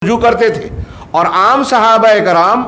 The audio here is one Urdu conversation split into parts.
رجوع کرتے تھے، اور عام صحابہ کرام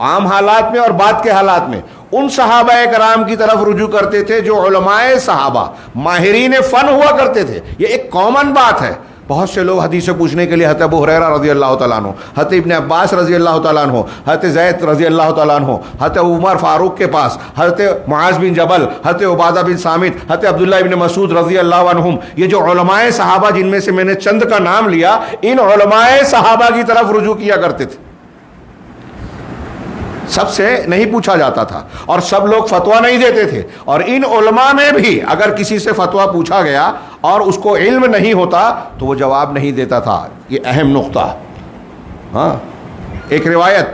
عام حالات میں اور بعد کے حالات میں ان صحابہ کرام کی طرف رجوع کرتے تھے جو علماء صحابہ ماہرین فن ہوا کرتے تھے۔ یہ ایک کامن بات ہے۔ بہت سے لوگ حدیث سے پوچھنے کے لیے حضرت ابو ہریرہ رضی اللہ تعالیٰ عنہ، حضرت ابن عباس رضی اللہ تعالیٰ عنہ، حضرت زید رضی اللہ تعالیٰ عنہ، حضرت عمر فاروق کے پاس، حضرت معاذ بن جبل، حضرت عبادہ بن صامت، حضرت عبداللہ ابن مسعود رضی اللہ عنہم، یہ جو علماء صحابہ جن میں سے میں نے چند کا نام لیا، ان علماء صحابہ کی طرف رجوع کیا کرتے تھے۔ سب سے نہیں پوچھا جاتا تھا اور سب لوگ فتویٰ نہیں دیتے تھے، اور ان علماء میں بھی اگر کسی سے فتویٰ پوچھا گیا اور اس کو علم نہیں ہوتا تو وہ جواب نہیں دیتا تھا۔ یہ اہم نقطہ۔ ہاں، ایک روایت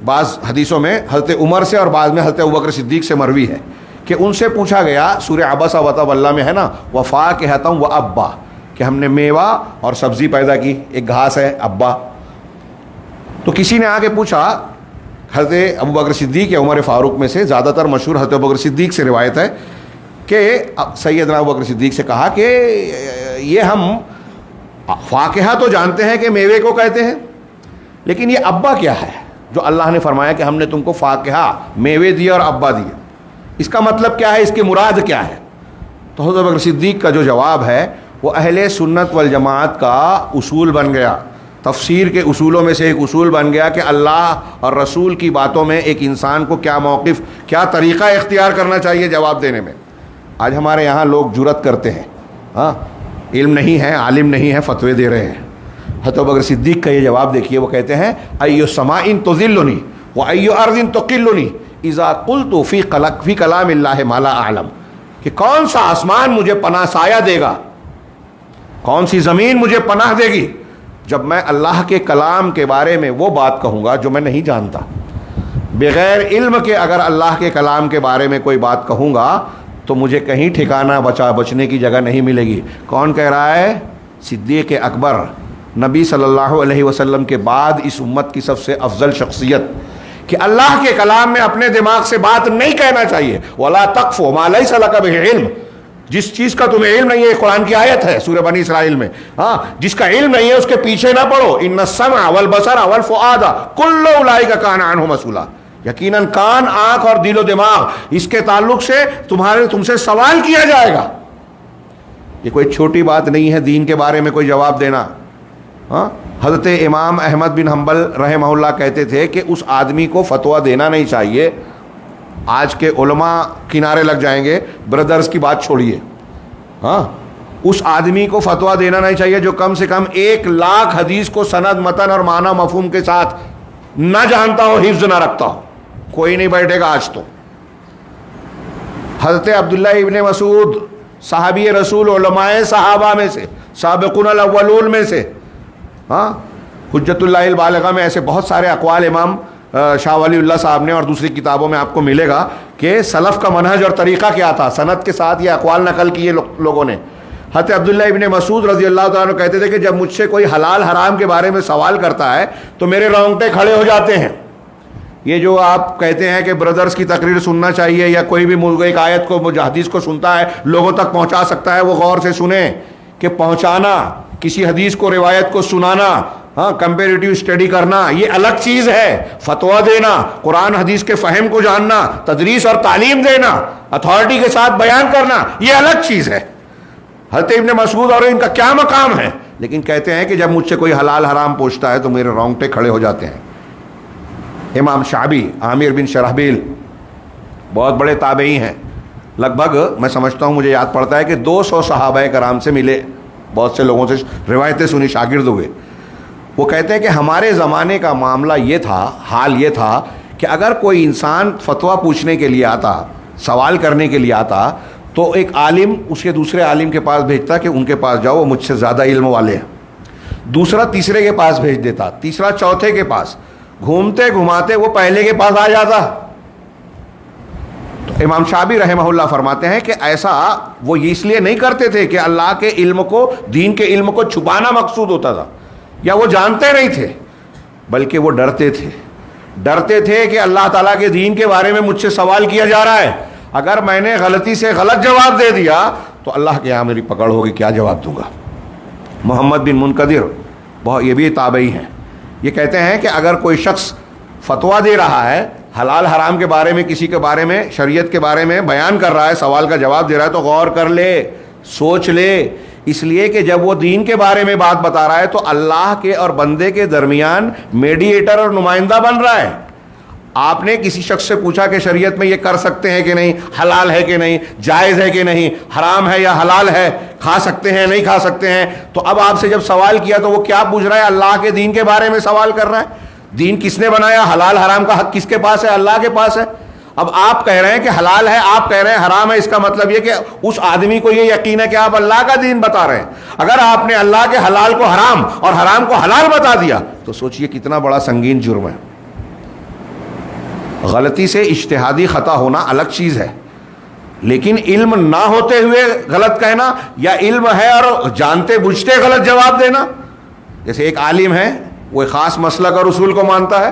بعض حدیثوں میں حضرت عمر سے اور بعض میں حضرت ابوبکر صدیق سے مروی ہے کہ ان سے پوچھا گیا، سورہ عبس وتولی میں ہے نا، وفاکہۃ وابا، کہ ہم نے میوہ اور سبزی پیدا کی، ایک گھاس ہے ابا۔ تو کسی نے آ کے پوچھا، حضرت ابوبکر صدیق یا عمر فاروق میں سے زیادہ تر مشہور حضرت ابوبکر صدیق سے روایت ہے کہ سیدنا ابوبکر صدیق سے کہا کہ یہ ہم فاکہہ تو جانتے ہیں کہ میوے کو کہتے ہیں، لیکن یہ ابا کیا ہے جو اللہ نے فرمایا کہ ہم نے تم کو فاکہہ میوے دیے اور ابا دیے، اس کا مطلب کیا ہے، اس کی مراد کیا ہے؟ تو حضرت ابوبکر صدیق کا جو جواب ہے وہ اہل سنت والجماعت کا اصول بن گیا، تفسیر کے اصولوں میں سے ایک اصول بن گیا کہ اللہ اور رسول کی باتوں میں ایک انسان کو کیا موقف، کیا طریقہ اختیار کرنا چاہیے جواب دینے میں۔ آج ہمارے یہاں لوگ جرأت کرتے ہیں، ہاں، علم نہیں ہے، عالم نہیں ہے، فتوے دے رہے ہیں۔ حضرت ابوبکر صدیق کا یہ جواب دیکھیے، وہ کہتے ہیں ایو سماء تذلنی و ایو ارض تقلنی اذا قلت فی کلام اللہ ما لا اعلم، کہ کون سا آسمان مجھے پناہ سایہ دے گا، کون سی زمین مجھے پناہ دے گی جب میں اللہ کے کلام کے بارے میں وہ بات کہوں گا جو میں نہیں جانتا۔ بغیر علم کے اگر اللہ کے کلام کے بارے میں کوئی بات کہوں گا تو مجھے کہیں ٹھکانہ بچنے کی جگہ نہیں ملے گی۔ کون کہہ رہا ہے؟ صدیق اکبر، نبی صلی اللہ علیہ وسلم کے بعد اس امت کی سب سے افضل شخصیت، کہ اللہ کے کلام میں اپنے دماغ سے بات نہیں کہنا چاہیے۔ وَلَا تَقْفُ مَا لَيْسَ لَكَ بِهِ علم، جس چیز کا تمہیں علم نہیں ہے، قرآن کی آیت ہے سورہ بنی اسرائیل میں، ہاں، جس کا علم نہیں ہے اس کے پیچھے نہ پڑو۔ ان السمع والبصر والفؤاد کل اولئک کان عنہ مسئولا، یقیناً کان، آنکھ اور دل و دماغ، اس کے تعلق سے تم سے سوال کیا جائے گا۔ یہ کوئی چھوٹی بات نہیں ہے دین کے بارے میں کوئی جواب دینا۔ ہاں، حضرت امام احمد بن حنبل رحمہ اللہ کہتے تھے کہ اس آدمی کو فتویٰ دینا نہیں چاہیے۔ آج کے علماء کنارے لگ جائیں گے، بردرز کی بات چھوڑیے، ہاں، اس آدمی کو فتویٰ دینا نہیں چاہیے جو کم سے کم 1,00,000 حدیث کو سند، متن اور معنی مفہوم کے ساتھ نہ جانتا ہو، حفظ نہ رکھتا ہو۔ کوئی نہیں بیٹھے گا آج تو۔ حضرت عبداللہ ابن مسعود، صحابی رسول، علماء صحابہ میں سے، سابقون الاولون میں سے، ہاں، حجت اللہ البالغہ میں ایسے بہت سارے اقوال امام شاہ ولی اللہ صاحب نے اور دوسری کتابوں میں آپ کو ملے گا کہ سلف کا منہج اور طریقہ کیا تھا، سند کے ساتھ یہ اقوال نقل کیے لوگوں نے۔ حضرت عبداللہ ابن مسعود رضی اللہ تعالیٰ عنہ کہتے تھے کہ جب مجھ سے کوئی حلال حرام کے بارے میں سوال کرتا ہے تو میرے رونگٹے کھڑے ہو جاتے ہیں۔ یہ جو آپ کہتے ہیں کہ بردرز کی تقریر سننا چاہیے، یا کوئی بھی ایک آیت کو، حدیث کو سنتا ہے لوگوں تک پہنچا سکتا ہے، وہ غور سے سنیں کہ پہنچانا، کسی حدیث کو، روایت کو سنانا، ہاں، کمپیریٹیو اسٹڈی کرنا، یہ الگ چیز ہے۔ فتویٰ دینا، قرآن حدیث کے فہم کو جاننا، تدریس اور تعلیم دینا، اتھارٹی کے ساتھ بیان کرنا، یہ الگ چیز ہے۔ حضرت ابن مسعود اور ان کا کیا مقام ہے، لیکن کہتے ہیں کہ جب مجھ سے کوئی حلال حرام پوچھتا ہے تو میرے رونگٹے کھڑے ہو جاتے ہیں۔ امام شعبی، عامر بن شرحبیل، بہت بڑے تابعی ہیں، لگ بھگ میں سمجھتا ہوں، مجھے یاد پڑتا ہے کہ 200 صحابہ کرام سے ملے، بہت سے لوگوں سے روایتیں سنی، شاگرد ہوئے۔ وہ کہتے ہیں کہ ہمارے زمانے کا معاملہ یہ تھا، حال یہ تھا کہ اگر کوئی انسان فتویٰ پوچھنے کے لیے آتا، سوال کرنے کے لیے آتا، تو ایک عالم اس کے دوسرے عالم کے پاس بھیجتا کہ ان کے پاس جاؤ، وہ مجھ سے زیادہ علم والے ہیں۔ دوسرا تیسرے کے پاس بھیج دیتا، تیسرا چوتھے کے پاس، گھومتے گھماتے وہ پہلے کے پاس آ جاتا۔ تو امام شعبی رحمہ اللہ فرماتے ہیں کہ ایسا وہ اس لیے نہیں کرتے تھے کہ اللہ کے علم کو، دین کے علم کو چھپانا مقصود ہوتا تھا، یا وہ جانتے نہیں تھے، بلکہ وہ ڈرتے تھے کہ اللہ تعالیٰ کے دین کے بارے میں مجھ سے سوال کیا جا رہا ہے، اگر میں نے غلطی سے غلط جواب دے دیا تو اللہ کے یہاں میری پکڑ ہوگی، کیا جواب دوں گا۔ محمد بن منقدر، یہ بھی تابعی ہیں، یہ کہتے ہیں کہ اگر کوئی شخص فتویٰ دے رہا ہے حلال حرام کے بارے میں، کسی کے بارے میں، شریعت کے بارے میں بیان کر رہا ہے، سوال کا جواب دے رہا ہے، تو غور کر لے، سوچ لے، اس لیے کہ جب وہ دین کے بارے میں بات بتا رہا ہے تو اللہ کے اور بندے کے درمیان میڈیٹر اور نمائندہ بن رہا ہے۔ آپ نے کسی شخص سے پوچھا کہ شریعت میں یہ کر سکتے ہیں کہ نہیں، حلال ہے کہ نہیں، جائز ہے کہ نہیں، حرام ہے یا حلال ہے، کھا سکتے ہیں نہیں کھا سکتے ہیں، تو اب آپ سے جب سوال کیا تو وہ کیا پوچھ رہا ہے؟ اللہ کے دین کے بارے میں سوال کر رہا ہے۔ دین کس نے بنایا؟ حلال حرام کا حق کس کے پاس ہے؟ اللہ کے پاس ہے۔ اب آپ کہہ رہے ہیں کہ حلال ہے، آپ کہہ رہے ہیں حرام ہے، اس کا مطلب یہ کہ اس آدمی کو یہ یقین ہے کہ آپ اللہ کا دین بتا رہے ہیں۔ اگر آپ نے اللہ کے حلال کو حرام اور حرام کو حلال بتا دیا تو سوچئے کتنا بڑا سنگین جرم ہے۔ غلطی سے اجتہادی خطا ہونا الگ چیز ہے، لیکن علم نہ ہوتے ہوئے غلط کہنا، یا علم ہے اور جانتے بوجھتے غلط جواب دینا۔ جیسے ایک عالم ہے، وہ ایک خاص مسلک اور اصول کو مانتا ہے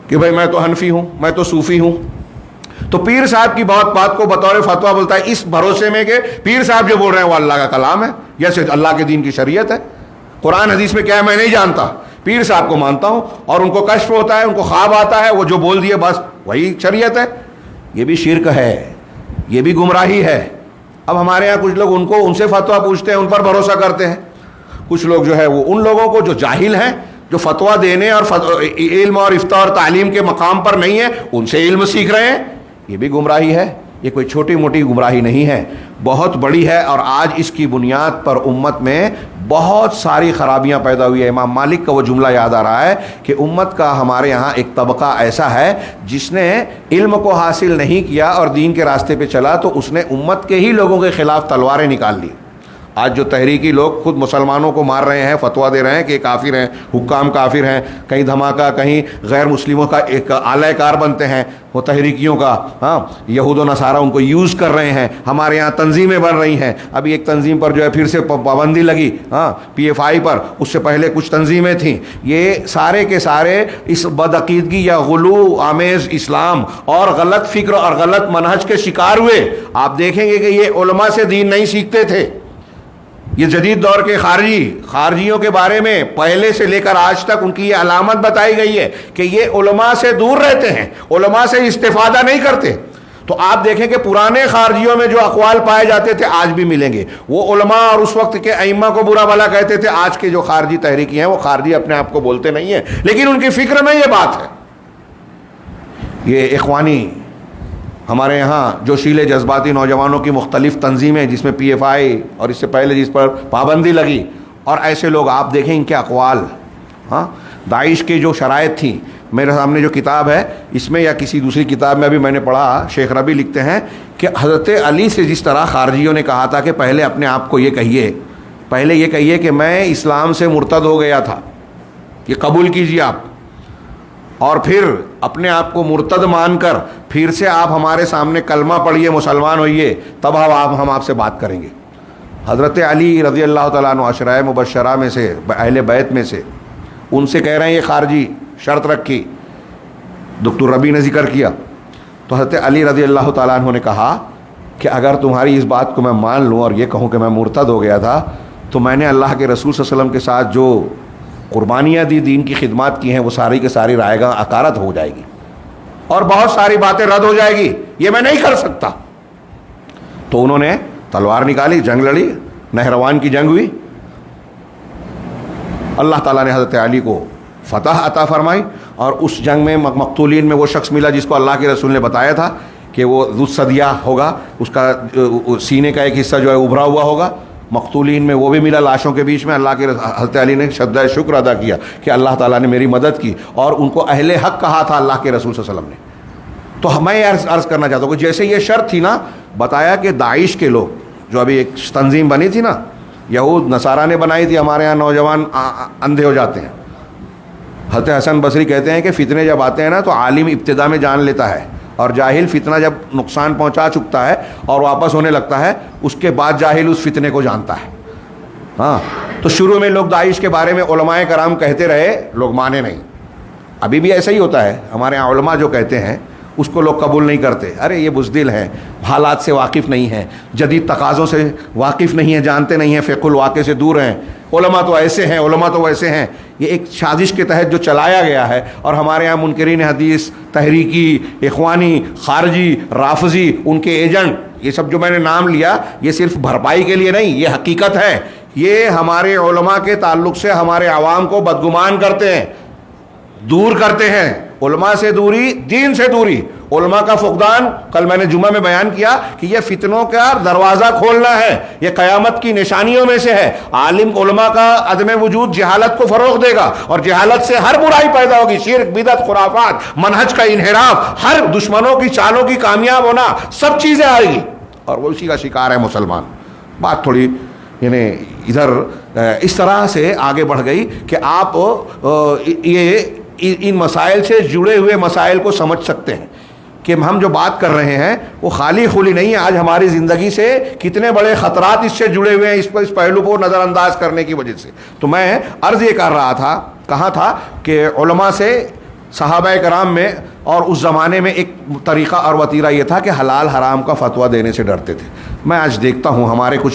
کہ بھئی میں تو حنفی ہوں، میں تو صوفی ہوں، تو پیر صاحب کی بات کو بطور فتویٰ بولتا ہے، اس بھروسے میں کہ پیر صاحب جو بول رہے ہیں وہ اللہ کا کلام ہے، جیسے اللہ کے دین کی شریعت ہے، قرآن حدیث میں کیا ہے میں نہیں جانتا، پیر صاحب کو مانتا ہوں، اور ان کو کشف ہوتا ہے، ان کو خواب آتا ہے، وہ جو بول دیے بس وہی شریعت ہے۔ یہ بھی شرک ہے، یہ بھی گمراہی ہے۔ اب ہمارے ہاں کچھ لوگ ان سے فتویٰ پوچھتے ہیں، ان پر بھروسہ کرتے ہیں۔ کچھ لوگ جو ہے وہ ان لوگوں کو جو جاہل ہیں، جو فتویٰ دینے اور علم اور افتاء اور تعلیم کے مقام پر نہیں ہے، ان سے علم سیکھ رہے ہیں۔ یہ بھی گمراہی ہے، یہ کوئی چھوٹی موٹی گمراہی نہیں ہے، بہت بڑی ہے، اور آج اس کی بنیاد پر امت میں بہت ساری خرابیاں پیدا ہوئی ہیں۔ امام مالک کا وہ جملہ یاد آ رہا ہے کہ امت کا ہمارے یہاں ایک طبقہ ایسا ہے جس نے علم کو حاصل نہیں کیا اور دین کے راستے پہ چلا تو اس نے امت کے ہی لوگوں کے خلاف تلواریں نکال لی۔ آج جو تحریکی لوگ خود مسلمانوں کو مار رہے ہیں، فتویٰ دے رہے ہیں کہ کافر ہیں، حکام کافر ہیں، کہیں دھماکہ، کہیں غیر مسلموں کا ایک اعلی کار بنتے ہیں وہ تحریکیوں کا، ہاں یہود و نصارہ ان کو یوز کر رہے ہیں۔ ہمارے یہاں تنظیمیں بن رہی ہیں، ابھی ایک تنظیم پر جو ہے پھر سے پابندی لگی، ہاں پی ایف آئی پر، اس سے پہلے کچھ تنظیمیں تھیں۔ یہ سارے کے سارے اس بدعقیدگی یا غلو آمیز اسلام اور غلط فکر اور غلط منہج کے شکار ہوئے۔ آپ دیکھیں گے کہ یہ علماء سے دین نہیں سیکھتے تھے۔ یہ جدید دور کے خارجیوں کے بارے میں پہلے سے لے کر آج تک ان کی یہ علامت بتائی گئی ہے کہ یہ علماء سے دور رہتے ہیں، علماء سے استفادہ نہیں کرتے۔ تو آپ دیکھیں کہ پرانے خارجیوں میں جو اقوال پائے جاتے تھے آج بھی ملیں گے۔ وہ علماء اور اس وقت کے ائمہ کو برا بھلا کہتے تھے، آج کے جو خارجی تحریکی ہیں وہ خارجی اپنے آپ کو بولتے نہیں ہیں، لیکن ان کی فکر میں یہ بات ہے۔ یہ اخوانی ہمارے یہاں جو شیلے جذباتی نوجوانوں کی مختلف تنظیمیں، جس میں پی ایف آئی اور اس سے پہلے جس پر پابندی لگی، اور ایسے لوگ آپ دیکھیں ان کے اقوال، ہاں داعش کی جو شرائط تھیں، میرے سامنے جو کتاب ہے اس میں یا کسی دوسری کتاب میں ابھی میں نے پڑھا، شیخ ربی لکھتے ہیں کہ حضرت علی سے جس طرح خارجیوں نے کہا تھا کہ پہلے اپنے آپ کو یہ کہیے کہ میں اسلام سے مرتد ہو گیا تھا، یہ قبول کیجیے آپ، اور پھر اپنے آپ کو مرتد مان کر پھر سے آپ ہمارے سامنے کلمہ پڑھیے، مسلمان ہوئیے، تب ہم آپ سے بات کریں گے۔ حضرت علی رضی اللہ تعالیٰ عنہ عشرۂ مبشرہ میں سے، اہل بیت میں سے، ان سے کہہ رہے ہیں یہ خارجی شرط رکھی، دکتور ربی نے ذکر کیا، تو حضرت علی رضی اللہ تعالیٰ عنہ نے کہا کہ اگر تمہاری اس بات کو میں مان لوں اور یہ کہوں کہ میں مرتد ہو گیا تھا، تو میں نے اللہ کے رسول صلی اللہ علیہ وسلم کے ساتھ جو قربانیاں دی، دین کی خدمات کی ہیں، وہ ساری کی ساری رائے گاہ عقارت ہو جائے گی اور بہت ساری باتیں رد ہو جائے گی، یہ میں نہیں کر سکتا۔ تو انہوں نے تلوار نکالی، جنگ لڑی، نہروان کی جنگ ہوئی، اللہ تعالیٰ نے حضرت علی کو فتح عطا فرمائی، اور اس جنگ میں مقتولین میں وہ شخص ملا جس کو اللہ کے رسول نے بتایا تھا کہ وہ ذو الثدیہ ہوگا، اس کا سینے کا ایک حصہ جو ہے ابھرا ہوا ہوگا، مقتولین میں وہ بھی ملا لاشوں کے بیچ میں۔ اللہ کے حضرت علی نے شدہ شکر ادا کیا کہ اللہ تعالیٰ نے میری مدد کی، اور ان کو اہل حق کہا تھا اللہ کے رسول صلی اللہ علیہ وسلم نے۔ تو میں عرض کرنا چاہتا ہوں کہ جیسے یہ شرط تھی نا، بتایا کہ داعش کے لوگ جو ابھی ایک تنظیم بنی تھی نا، یہود نصارہ نے بنائی تھی، ہمارے یہاں نوجوان اندھے ہو جاتے ہیں۔ حضرت حسن بصری کہتے ہیں کہ فتنے جب آتے ہیں نا تو عالم ابتدا میں جان لیتا ہے، اور جاہل فتنہ جب نقصان پہنچا چکتا ہے اور واپس ہونے لگتا ہے، اس کے بعد جاہل اس فتنے کو جانتا ہے۔ ہاں تو شروع میں لوگ داعش کے بارے میں علماء کرام کہتے رہے، لوگ مانے نہیں۔ ابھی بھی ایسا ہی ہوتا ہے، ہمارے یہاں علماء جو کہتے ہیں اس کو لوگ قبول نہیں کرتے، ارے یہ بزدل ہیں، حالات سے واقف نہیں ہیں، جدید تقاضوں سے واقف نہیں ہیں، جانتے نہیں ہیں، فقہ الواقع سے دور ہیں، علماء تو ایسے ہیں، علماء تو ویسے ہیں۔ یہ ایک سازش کے تحت جو چلایا گیا ہے، اور ہمارے یہاں منکرین حدیث، تحریکی، اخوانی، خارجی، رافضی، ان کے ایجنٹ، یہ سب جو میں نے نام لیا، یہ صرف بھرپائی کے لیے نہیں، یہ حقیقت ہے. یہ ہمارے علماء کے تعلق سے ہمارے عوام کو بدگمان کرتے ہیں، دور کرتے ہیں. علماء سے دوری، دین سے دوری، علماء کا فقدان. کل میں نے جمعہ میں بیان کیا کہ یہ فتنوں کا دروازہ کھولنا ہے، یہ قیامت کی نشانیوں میں سے ہے. عالم علماء کا عدم وجود جہالت کو فروغ دے گا، اور جہالت سے ہر برائی پیدا ہوگی، شرک، بدعت، خرافات، منہج کا انحراف، ہر دشمنوں کی چالوں کی کامیاب ہونا، سب چیزیں آئے گی، اور وہ اسی کا شکار ہے مسلمان. بات تھوڑی یعنی ادھر اس طرح سے آگے بڑھ گئی کہ آپ یہ ان مسائل سے جڑے ہوئے مسائل کو سمجھ سکتے ہیں کہ ہم جو بات کر رہے ہیں وہ خالی خلی نہیں ہے. آج ہماری زندگی سے کتنے بڑے خطرات اس سے جڑے ہوئے ہیں، اس پہلو کو نظر انداز کرنے کی وجہ سے. تو میں عرض یہ کر رہا تھا، کہا تھا کہ علماء سے صحابہ کرام میں اور اس زمانے میں ایک طریقہ اور وتیرہ یہ تھا کہ حلال حرام کا فتویٰ دینے سے ڈرتے تھے. میں آج دیکھتا ہوں ہمارے کچھ